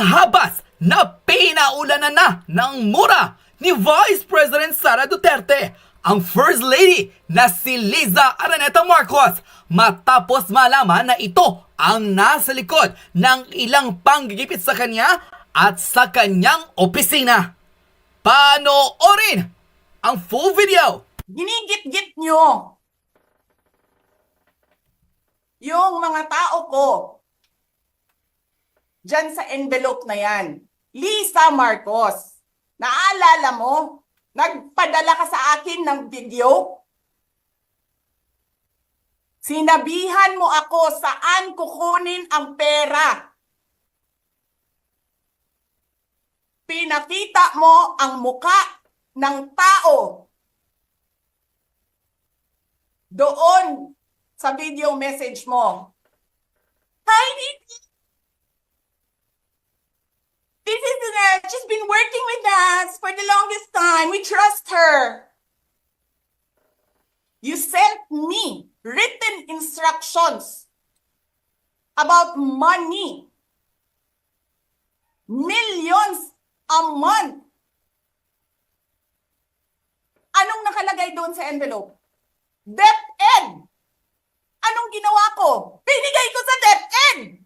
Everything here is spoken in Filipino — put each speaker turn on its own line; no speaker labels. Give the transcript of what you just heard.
habas na pinaulanan na ng mura ni Vice President Sara Duterte ang First Lady na si Liza Araneta Marcos matapos malaman na ito ang nasa likod ng ilang panggigipit sa kanya at sa kanyang opisina. Panoorin ang full video.
Ginigit-git nyo yung mga tao ko dyan sa envelope na yan. Liza Marcos, naalala mo? Nagpadala ka sa akin ng video? Sinabihan mo ako saan kukunin ang pera. Pinakita mo ang muka ng tao doon sa video message mo. Hi, Nikki. This is she's been working with us for the longest time. We trust her. You sent me written instructions about money. Millions a month. Anong nakalagay doon sa envelope? DepEd. Anong ginawa ko? Binigay ko sa DepEd.